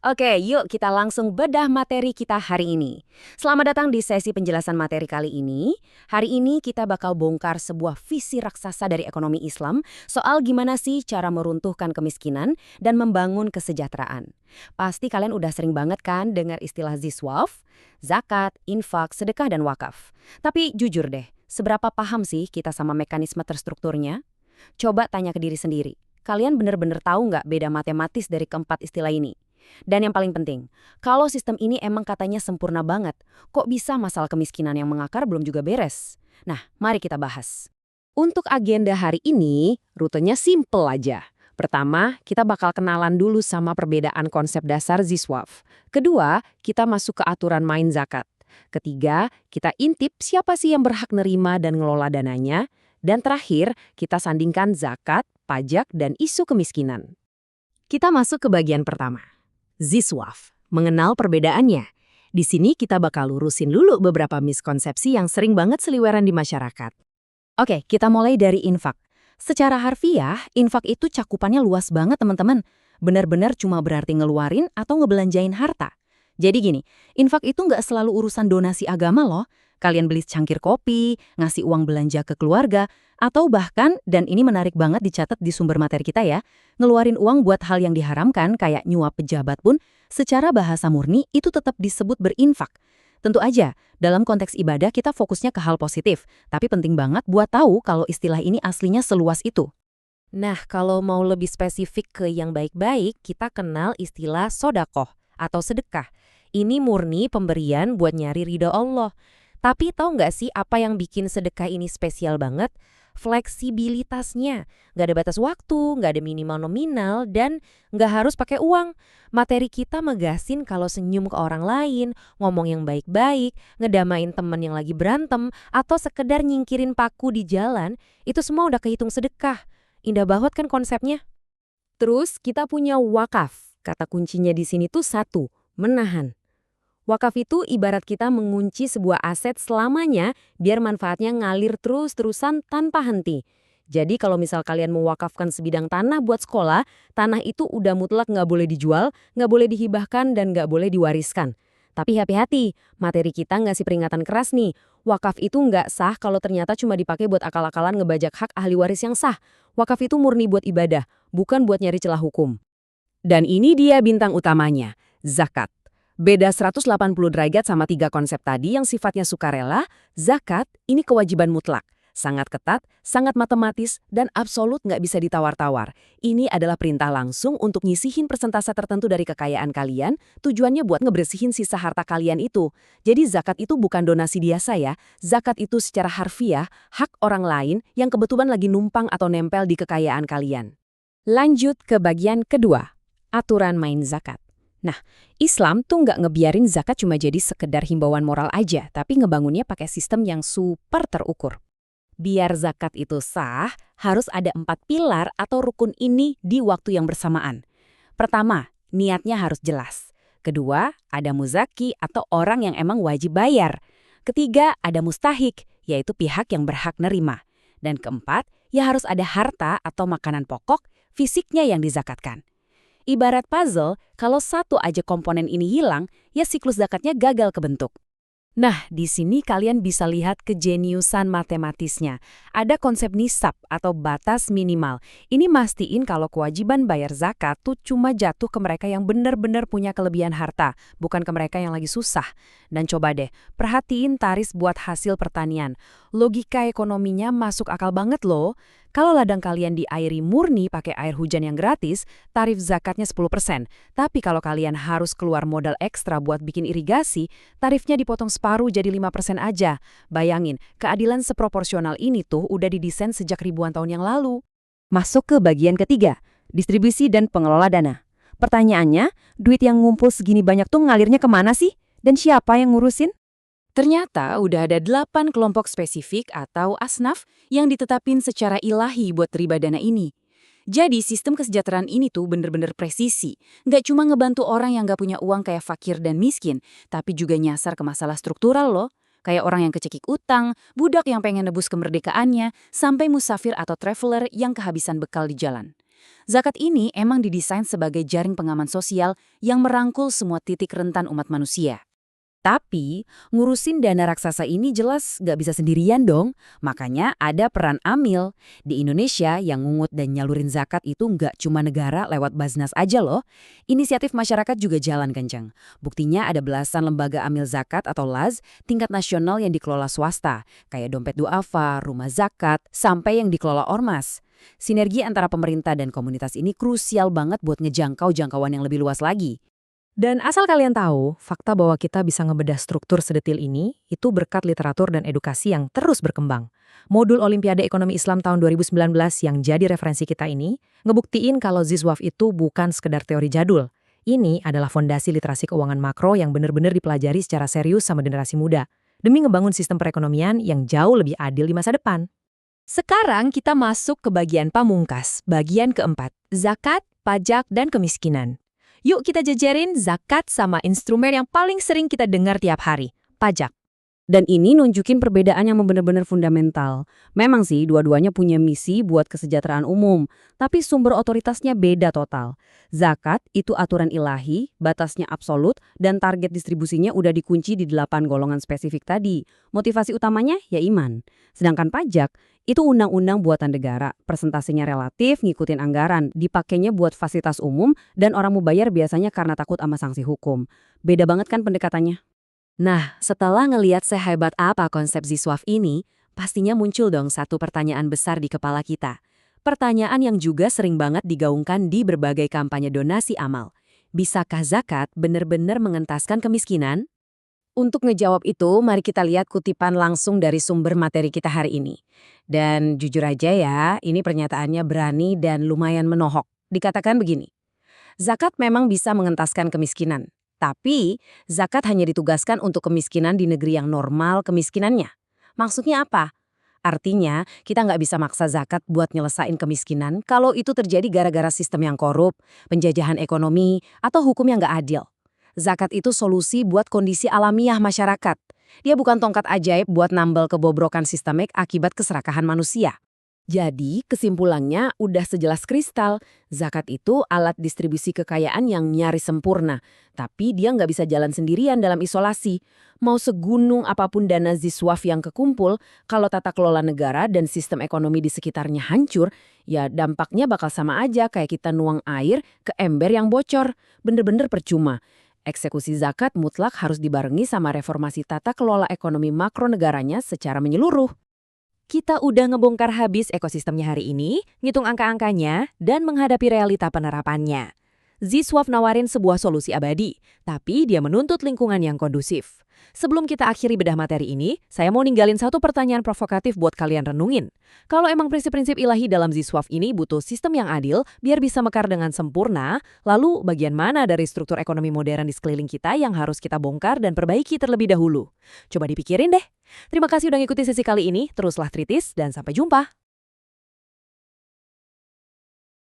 Oke, yuk kita langsung bedah materi kita hari ini. Selamat datang di sesi penjelasan materi kali ini. Hari ini kita bakal bongkar sebuah visi raksasa dari ekonomi Islam soal gimana sih cara meruntuhkan kemiskinan dan membangun kesejahteraan. Pasti kalian udah sering banget kan dengar istilah ziswaf, zakat, infak, sedekah, dan wakaf. Tapi jujur deh, seberapa paham sih kita sama mekanisme terstrukturnya? Coba tanya ke diri sendiri. Kalian bener-bener tahu nggak beda matematis dari keempat istilah ini? Dan yang paling penting, kalau sistem ini emang katanya sempurna banget, kok bisa masalah kemiskinan yang mengakar belum juga beres? Nah, mari kita bahas. Untuk agenda hari ini, rutenya simple aja. Pertama, kita bakal kenalan dulu sama perbedaan konsep dasar Ziswaf. Kedua, kita masuk ke aturan main zakat. Ketiga, kita intip siapa sih yang berhak nerima dan ngelola dananya. Dan terakhir, kita sandingkan zakat, pajak, dan isu kemiskinan. Kita masuk ke bagian pertama. Ziswaf, mengenal perbedaannya. Di sini kita bakal lurusin dulu beberapa miskonsepsi yang sering banget seliweran di masyarakat. Oke, kita mulai dari infak. Secara harfiah, infak itu cakupannya luas banget teman-teman. Benar-benar cuma berarti ngeluarin atau ngebelanjain harta. Jadi gini, infak itu nggak selalu urusan donasi agama loh. Kalian beli cangkir kopi, ngasih uang belanja ke keluarga, atau bahkan, dan ini menarik banget dicatat di sumber materi kita ya, ngeluarin uang buat hal yang diharamkan kayak nyuap pejabat pun, secara bahasa murni itu tetap disebut berinfak. Tentu aja, dalam konteks ibadah kita fokusnya ke hal positif, tapi penting banget buat tahu kalau istilah ini aslinya seluas itu. Nah, kalau mau lebih spesifik ke yang baik-baik, kita kenal istilah sodakoh atau sedekah. Ini murni pemberian buat nyari ridho Allah. Tapi tahu nggak sih apa yang bikin sedekah ini spesial banget? Fleksibilitasnya. Nggak ada batas waktu, nggak ada minimal nominal, dan nggak harus pakai uang. Materi kita megasin kalau senyum ke orang lain, ngomong yang baik-baik, ngedamain temen yang lagi berantem, atau sekedar nyingkirin paku di jalan, itu semua udah kehitung sedekah. Indah banget kan konsepnya? Terus kita punya wakaf. Kata kuncinya di sini tuh satu, menahan. Wakaf itu ibarat kita mengunci sebuah aset selamanya biar manfaatnya ngalir terus-terusan tanpa henti. Jadi kalau misal kalian mewakafkan sebidang tanah buat sekolah, tanah itu udah mutlak nggak boleh dijual, nggak boleh dihibahkan, dan nggak boleh diwariskan. Tapi hati-hati, materi kita ngasih peringatan keras nih. Wakaf itu nggak sah kalau ternyata cuma dipakai buat akal-akalan ngebajak hak ahli waris yang sah. Wakaf itu murni buat ibadah, bukan buat nyari celah hukum. Dan ini dia bintang utamanya, zakat. Beda 180 derajat sama tiga konsep tadi yang sifatnya sukarela, zakat ini kewajiban mutlak. Sangat ketat, sangat matematis, dan absolut nggak bisa ditawar-tawar. Ini adalah perintah langsung untuk nyisihin persentase tertentu dari kekayaan kalian, tujuannya buat ngebersihin sisa harta kalian itu. Jadi zakat itu bukan donasi biasa ya, zakat itu secara harfiah, hak orang lain yang kebetulan lagi numpang atau nempel di kekayaan kalian. Lanjut ke bagian kedua, aturan main zakat. Nah, Islam tuh nggak ngebiarin zakat cuma jadi sekedar himbauan moral aja, tapi ngebangunnya pakai sistem yang super terukur. Biar zakat itu sah, harus ada 4 pilar atau rukun ini di waktu yang bersamaan. Pertama, niatnya harus jelas. Kedua, ada muzaki atau orang yang emang wajib bayar. Ketiga, ada mustahik, yaitu pihak yang berhak nerima. Dan keempat, ya harus ada harta atau makanan pokok, fisiknya yang dizakatkan. Ibarat puzzle, kalau satu aja komponen ini hilang, ya siklus zakatnya gagal kebentuk. Nah, di sini kalian bisa lihat kejeniusan matematisnya. Ada konsep nisab atau batas minimal. Ini mastiin kalau kewajiban bayar zakat tuh cuma jatuh ke mereka yang benar-benar punya kelebihan harta, bukan ke mereka yang lagi susah. Dan coba deh, perhatiin taris buat hasil pertanian. Logika ekonominya masuk akal banget loh. Kalau ladang kalian diairi murni pakai air hujan yang gratis, tarif zakatnya 10%. Tapi kalau kalian harus keluar modal ekstra buat bikin irigasi, tarifnya dipotong separuh jadi 5% aja. Bayangin, keadilan seproporsional ini tuh udah didesain sejak ribuan tahun yang lalu. Masuk ke bagian ketiga, distribusi dan pengelola dana. Pertanyaannya, duit yang ngumpul segini banyak tuh ngalirnya kemana sih? Dan siapa yang ngurusin? Ternyata udah ada 8 kelompok spesifik atau asnaf yang ditetapin secara ilahi buat riba dana ini. Jadi sistem kesejahteraan ini tuh bener-bener presisi. Nggak cuma ngebantu orang yang nggak punya uang kayak fakir dan miskin, tapi juga nyasar ke masalah struktural loh. Kayak orang yang kecekik utang, budak yang pengen nebus kemerdekaannya, sampai musafir atau traveler yang kehabisan bekal di jalan. Zakat ini emang didesain sebagai jaring pengaman sosial yang merangkul semua titik rentan umat manusia. Tapi, ngurusin dana raksasa ini jelas nggak bisa sendirian dong. Makanya ada peran Amil. Di Indonesia, yang ngungut dan nyalurin zakat itu nggak cuma negara lewat Baznas aja loh. Inisiatif masyarakat juga jalan kencang. Buktinya ada belasan lembaga Amil Zakat atau LAZ tingkat nasional yang dikelola swasta, kayak Dompet Duafa, Rumah Zakat, sampai yang dikelola Ormas. Sinergi antara pemerintah dan komunitas ini krusial banget buat ngejangkau jangkauan yang lebih luas lagi. Dan asal kalian tahu, fakta bahwa kita bisa ngebedah struktur sedetil ini, itu berkat literatur dan edukasi yang terus berkembang. Modul Olimpiade Ekonomi Islam tahun 2019 yang jadi referensi kita ini, ngebuktiin kalau Ziswaf itu bukan sekedar teori jadul. Ini adalah fondasi literasi keuangan makro yang benar-benar dipelajari secara serius sama generasi muda, demi ngebangun sistem perekonomian yang jauh lebih adil di masa depan. Sekarang kita masuk ke bagian pamungkas, bagian keempat, zakat, pajak, dan kemiskinan. Yuk kita jajarin zakat sama instrumen yang paling sering kita dengar tiap hari, pajak. Dan ini nunjukin perbedaan yang benar-benar fundamental. Memang sih dua-duanya punya misi buat kesejahteraan umum, tapi sumber otoritasnya beda total. Zakat itu aturan ilahi, batasnya absolut, dan target distribusinya udah dikunci di 8 golongan spesifik tadi. Motivasi utamanya ya iman. Sedangkan pajak itu undang-undang buatan negara, persentasenya relatif, ngikutin anggaran, dipakainya buat fasilitas umum, dan orang mau bayar biasanya karena takut sama sanksi hukum. Beda banget kan pendekatannya? Nah, setelah ngeliat sehebat apa konsep Ziswaf ini, pastinya muncul dong satu pertanyaan besar di kepala kita. Pertanyaan yang juga sering banget digaungkan di berbagai kampanye donasi amal. Bisakah zakat benar-benar mengentaskan kemiskinan? Untuk ngejawab itu, mari kita lihat kutipan langsung dari sumber materi kita hari ini. Dan jujur aja ya, ini pernyataannya berani dan lumayan menohok. Dikatakan begini, zakat memang bisa mengentaskan kemiskinan. Tapi, zakat hanya ditugaskan untuk kemiskinan di negeri yang normal kemiskinannya. Maksudnya apa? Artinya, kita nggak bisa maksa zakat buat nyelesain kemiskinan kalau itu terjadi gara-gara sistem yang korup, penjajahan ekonomi, atau hukum yang nggak adil. Zakat itu solusi buat kondisi alamiah masyarakat. Dia bukan tongkat ajaib buat nambal kebobrokan sistemik akibat keserakahan manusia. Jadi, kesimpulannya udah sejelas kristal. Zakat itu alat distribusi kekayaan yang nyaris sempurna. Tapi dia nggak bisa jalan sendirian dalam isolasi. Mau segunung apapun dana Ziswaf yang kekumpul, kalau tata kelola negara dan sistem ekonomi di sekitarnya hancur, ya dampaknya bakal sama aja kayak kita nuang air ke ember yang bocor. Bener-bener percuma. Eksekusi zakat mutlak harus dibarengi sama reformasi tata kelola ekonomi makro negaranya secara menyeluruh. Kita udah ngebongkar habis ekosistemnya hari ini, ngitung angka-angkanya, dan menghadapi realita penerapannya. Ziswaf nawarin sebuah solusi abadi, tapi dia menuntut lingkungan yang kondusif. Sebelum kita akhiri bedah materi ini, saya mau ninggalin satu pertanyaan provokatif buat kalian renungin. Kalau emang prinsip-prinsip ilahi dalam Ziswaf ini butuh sistem yang adil biar bisa mekar dengan sempurna, lalu bagian mana dari struktur ekonomi modern di sekeliling kita yang harus kita bongkar dan perbaiki terlebih dahulu? Coba dipikirin deh. Terima kasih udah ngikutin sesi kali ini, teruslah kritis dan sampai jumpa.